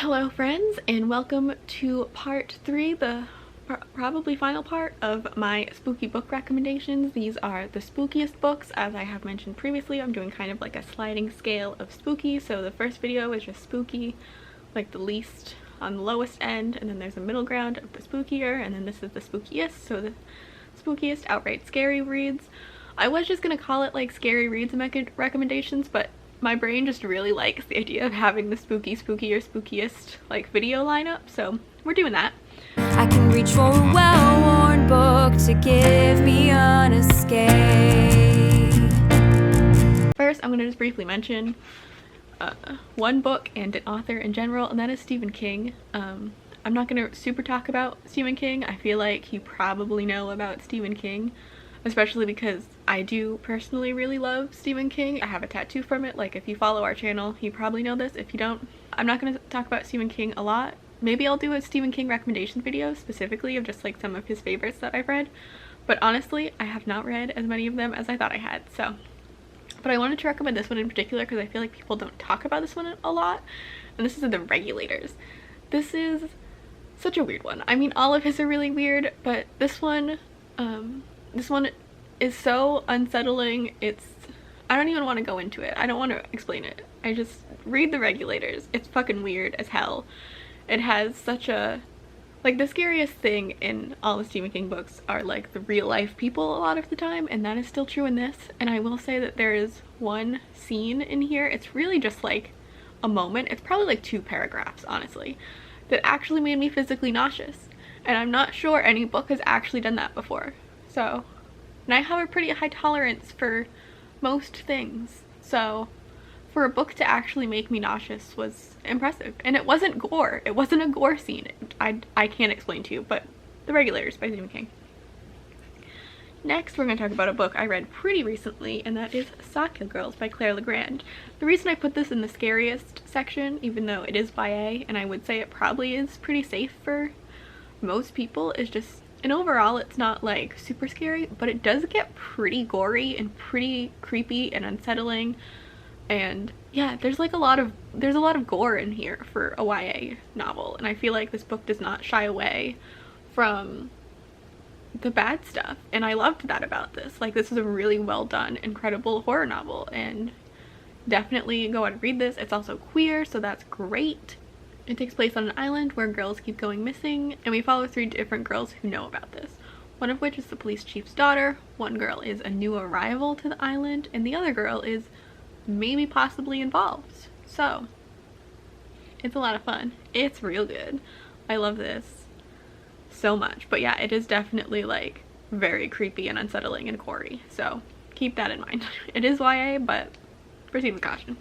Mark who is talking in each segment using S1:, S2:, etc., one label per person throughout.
S1: Hello friends, and welcome to part 3, the probably final part of my spooky book recommendations. These are the spookiest books. As I have mentioned previously, I'm doing kind of like a sliding scale of spooky. So the first video is just spooky, like the least on the lowest end, and then there's a middle ground of the spookier, and then this is the spookiest, so the spookiest outright scary reads. I was just gonna call it like scary reads recommendations, but my brain just really likes the idea of having the spooky, spookier, spookiest like video lineup, so we're doing that.
S2: I can reach for a well-worn book to give me an escape.
S1: First, I'm gonna just briefly mention one book and an author in general, and that is Stephen King. I'm not gonna super talk about Stephen King. I feel like you probably know about Stephen King, especially because I do personally really love Stephen King. I have a tattoo from it. Like, if you follow our channel, you probably know this. If you don't, I'm not going to talk about Stephen King a lot. Maybe I'll do a Stephen King recommendation video specifically of just like some of his favorites that I've read. But honestly, I have not read as many of them as I thought I had. So, but I wanted to recommend this one in particular because I feel like people don't talk about this one a lot. And this is The Regulators. This is such a weird one. I mean, all of his are really weird, but this one is so unsettling. I don't even want to go into it. I don't want to explain it. I just read The Regulators. It's fucking weird as hell. It has such a, like, the scariest thing in all the Stephen King books are like the real life people a lot of the time, and that is still true in this. And I will say that there is one scene in here, it's really just like a moment, it's probably like 2 paragraphs honestly, that actually made me physically nauseous. And I'm not sure any book has actually done that before. So, and I have a pretty high tolerance for most things, so for a book to actually make me nauseous was impressive. And it wasn't gore. It wasn't a gore scene. I can't explain to you, but The Regulators by Stephen King. Next, we're going to talk about a book I read pretty recently, and that is Sawkill Girls by LeGrand. The reason I put this in the scariest section, even though it is YA, and I would say it probably is pretty safe for most people, is just, and overall it's not like super scary, but it does get pretty gory and pretty creepy and unsettling. And yeah, there's a lot of gore in here for a YA novel, and I feel like this book does not shy away from the bad stuff, and I loved that about this. Like, this is a really well done, incredible horror novel, and definitely go out and read this. It's also queer, so that's great. It takes place on an island where girls keep going missing, and we follow 3 different girls who know about this. One of which is the police chief's daughter, one girl is a new arrival to the island, and the other girl is maybe possibly involved. So, it's a lot of fun. It's real good. I love this so much. But yeah, it is definitely like very creepy and unsettling and gory, so keep that in mind. It is YA, but proceed with caution.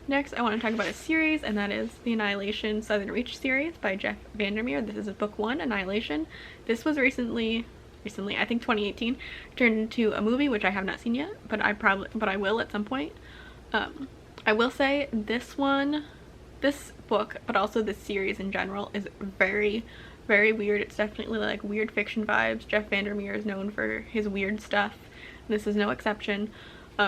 S1: Next, I want to talk about a series, and that is the Annihilation Southern Reach series by VanderMeer. This is book 1, Annihilation. This was recently, I think 2018, turned into a movie, which I have not seen yet, but I will at some point. I will say this book, but also this series in general, is very, very weird. It's definitely like weird fiction vibes. VanderMeer is known for his weird stuff. This is no exception.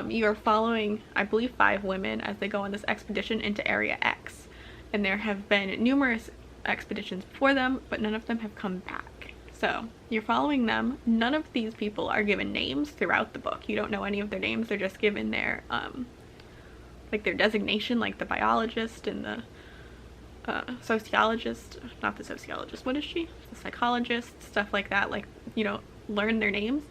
S1: You are following, I believe, 5 women as they go on this expedition into Area X. And there have been numerous expeditions before them, but none of them have come back. So, you're following them. None of these people are given names throughout the book. You don't know any of their names. They're just given their, like their designation, like the biologist and the sociologist. Not the sociologist, what is she? The psychologist, stuff like that. Like, you don't learn their names.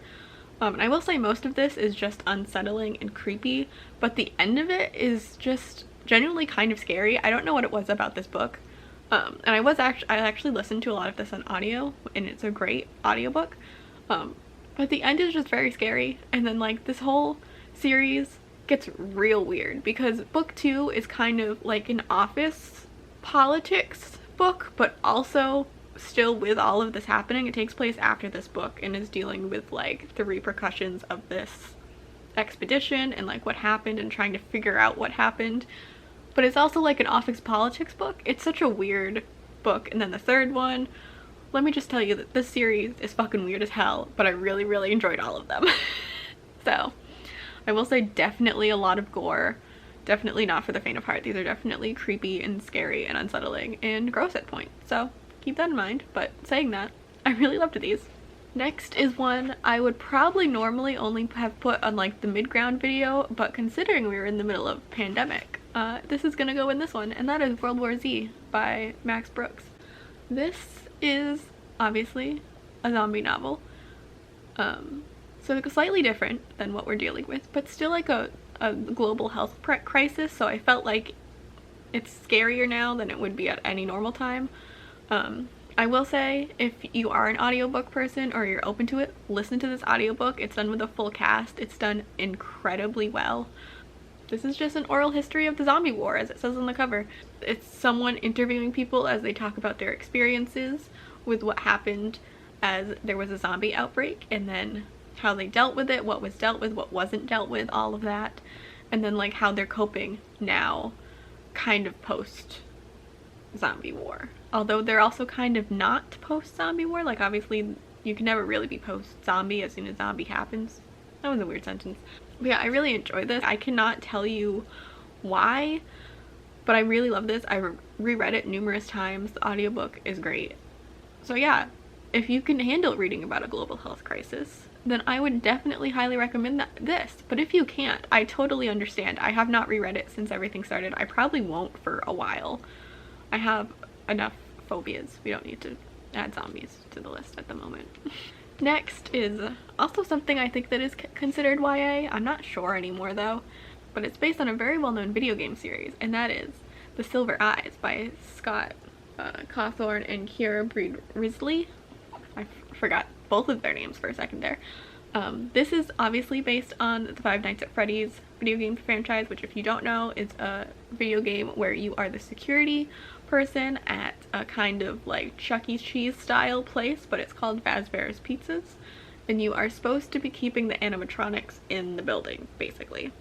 S1: And I will say most of this is just unsettling and creepy, but the end of it is just genuinely kind of scary. I don't know what it was about this book. And I actually listened to a lot of this on audio, and it's a great audiobook. But the end is just very scary, and then like this whole series gets real weird because book 2 is kind of like an office politics book, but also still with all of this happening. It takes place after this book and is dealing with like the repercussions of this expedition and like what happened and trying to figure out what happened. But it's also like an office politics book. It's such a weird book. And then the third one, let me just tell you that this series is fucking weird as hell, but I really, really enjoyed all of them. So I will say definitely a lot of gore, definitely not for the faint of heart. These are definitely creepy and scary and unsettling and gross at points. So keep that in mind. But saying that, I really loved these. Next is one I would probably normally only have put on like the mid-ground video, but considering we were in the middle of pandemic, this is gonna go in this one, and that is World War Z by Max Brooks. This is obviously a zombie novel, so it's slightly different than what we're dealing with, but still like a global health crisis, so I felt like it's scarier now than it would be at any normal time. I will say, if you are an audiobook person or you're open to it, listen to this audiobook. It's done with a full cast. It's done incredibly well. This is just an oral history of the zombie war, as it says on the cover. It's someone interviewing people as they talk about their experiences with what happened as there was a zombie outbreak, and then how they dealt with it, what was dealt with, what wasn't dealt with, all of that. And then like how they're coping now, kind of post zombie war. Although they're also kind of not post-zombie war. Like obviously you can never really be post-zombie as soon as zombie happens. That was a weird sentence. But yeah, I really enjoyed this. I cannot tell you why, but I really love this. I reread it numerous times. The audiobook is great. So yeah, if you can handle reading about a global health crisis, then I would definitely highly recommend this. But if you can't, I totally understand. I have not reread it since everything started. I probably won't for a while. I have enough phobias. We don't need to add zombies to the list at the moment. Next is also something I think that is considered YA. I'm not sure anymore though, but it's based on a very well-known video game series, and that is The Silver Eyes by Scott Cawthon and Breed-Wrisley. I forgot both of their names for a second there. This is obviously based on the Five Nights at Freddy's video game franchise, which if you don't know is a video game where you are the security person at a kind of like Chuck E. Cheese style place, but it's called Fazbear's Pizzas, and you are supposed to be keeping the animatronics in the building basically,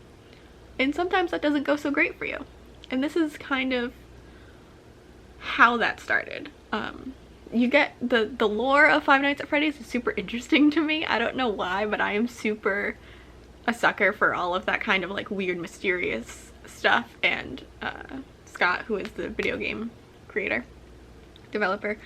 S1: and sometimes that doesn't go so great for you, and this is kind of how that started. You get the lore of Five Nights at Freddy's is super interesting to me. I don't know why, but I am super a sucker for all of that kind of like weird mysterious stuff, and Scott, who is the video game developer,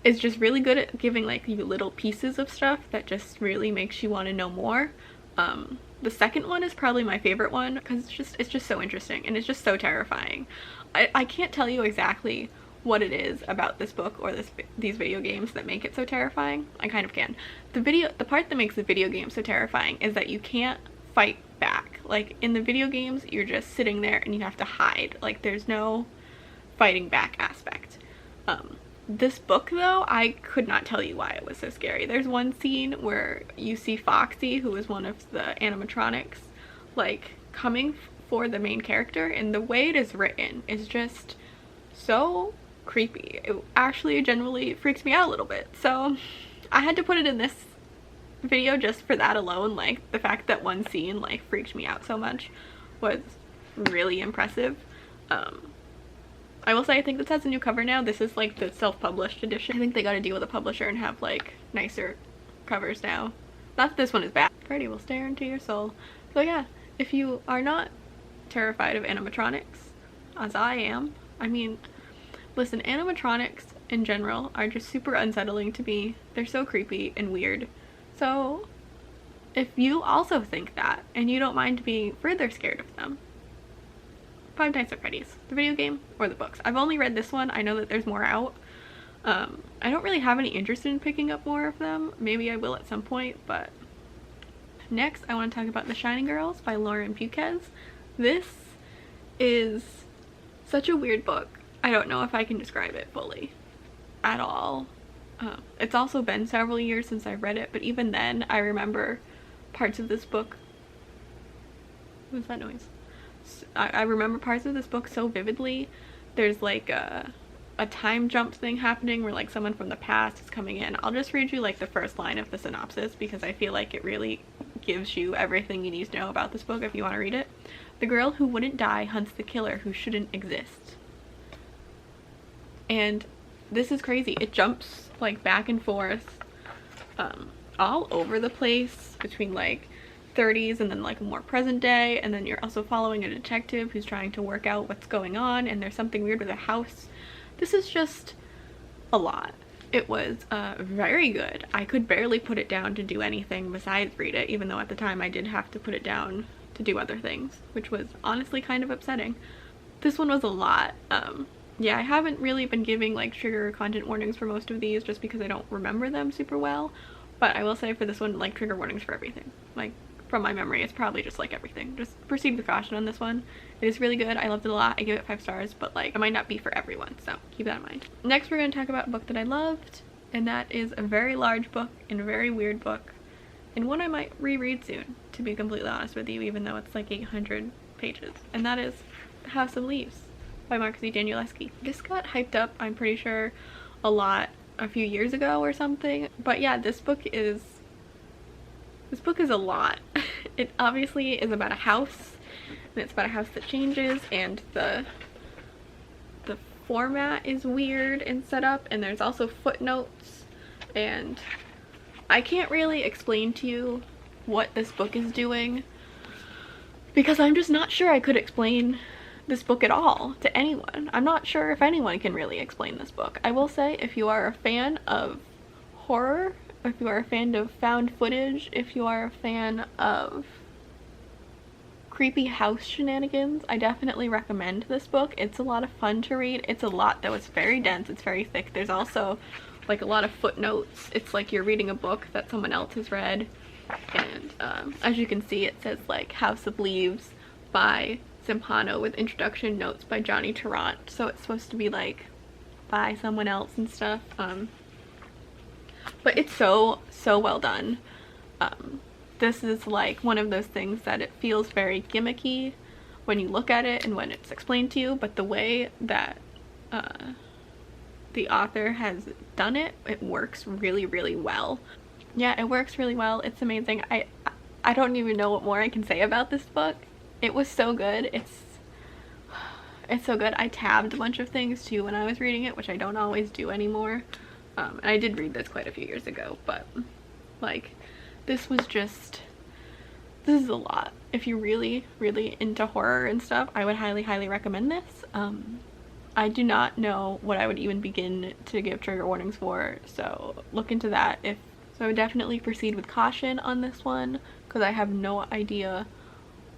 S1: is just really good at giving like you little pieces of stuff that just really makes you want to know more. The second one is probably my favorite one because it's just so interesting, and it's just so terrifying. I can't tell you exactly what it is about this book or these video games that make it so terrifying. I kind of can. The part that makes the video game so terrifying is that you can't fight back. Like in the video games, you're just sitting there and you have to hide. Like there's no fighting back aspect. This book though, I could not tell you why it was so scary. There's one scene where you see Foxy, who is one of the animatronics, like coming for the main character, and the way it is written is just so creepy. It actually generally freaks me out a little bit. So I had to put it in this video just for that alone. Like the fact that one scene like freaked me out so much was really impressive. I will say I think this has a new cover now. This is like the self-published edition. I think they got to deal with a publisher and have like nicer covers now. Not that this one is bad. Freddy will stare into your soul. So yeah, if you are not terrified of animatronics, as I am, I mean, listen, animatronics in general are just super unsettling to me. They're so creepy and weird. So if you also think that and you don't mind being further scared of them, Five Nights at Freddy's, the video game or the books. I've only read this one. I know that there's more out. I don't really have any interest in picking up more of them. Maybe I will at some point, but next I want to talk about The Shining Girls by Lauren Beukes. This is such a weird book. I don't know if I can describe it fully at all. It's also been several years since I've read it, but even then I remember parts of this book. What was that noise? I remember parts of this book so vividly. There's like a time jump thing happening where like someone from the past is coming in. I'll just read you like the first line of the synopsis because I feel like it really gives you everything you need to know about this book if you want to read it. The girl who wouldn't die hunts the killer who shouldn't exist. And this is crazy. It jumps like back and forth all over the place between like 30s and then like a more present day, and then you're also following a detective who's trying to work out what's going on, and there's something weird with a house. This is just a lot. It was very good. I could barely put it down to do anything besides read it, even though at the time I did have to put it down to do other things, which was honestly kind of upsetting. This one was a lot. Yeah, I haven't really been giving like trigger content warnings for most of these just because I don't remember them super well, but I will say for this one, like, trigger warnings for everything. Like, from my memory, it's probably just like everything. Just proceed with caution on this one. It is really good. I loved it a lot. I give it 5 stars, but like, it might not be for everyone, so keep that in mind. Next, we're going to talk about a book that I loved, and that is a very large book and a very weird book, and one I might reread soon, to be completely honest with you, even though it's like 800 pages, and that is House of Leaves by Danielewski. This got hyped up, I'm pretty sure, a lot a few years ago or something, but yeah, this book is a lot. It obviously is about a house, and it's about a house that changes, and the format is weird and set up, and there's also footnotes, and I can't really explain to you what this book is doing because I'm just not sure I could explain this book at all to anyone. I'm not sure if anyone can really explain this book. I will say, if you are a fan of horror, if you are a fan of found footage, if you are a fan of creepy house shenanigans, I definitely recommend this book. It's a lot of fun to read. It's a lot though. It's very dense. It's very thick. There's also like a lot of footnotes. It's like you're reading a book that someone else has read, and as you can see, it says like House of Leaves by Zampano with introduction notes by Johnny Tarrant, so it's supposed to be like by someone else and stuff, but it's so well done. This is like one of those things that it feels very gimmicky when you look at it and when it's explained to you, but the way that the author has done it, it works really well. Yeah, it works really well. It's amazing. I don't even know what more I can say about this book. It was so good. It's so good. I tabbed a bunch of things too when I was reading it, which I don't always do anymore. And I did read this quite a few years ago, but like, this is a lot. If you're really into horror and stuff, I would highly recommend this. I do not know what I would even begin to give trigger warnings for, so look into that. So I would definitely proceed with caution on this one, because I have no idea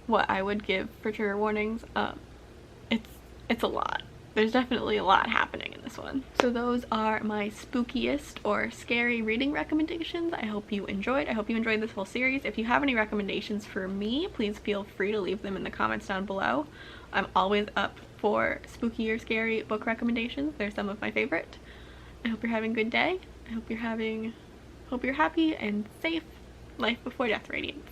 S1: what I would give for trigger warnings. It's a lot. There's definitely a lot happening in this one. So those are my spookiest or scary reading recommendations. I hope you enjoyed. I hope you enjoyed this whole series. If you have any recommendations for me, please feel free to leave them in the comments down below. I'm always up for spooky or scary book recommendations. They're some of my favorite. I hope you're having a good day. I hope you're happy and safe. Life before death radiance.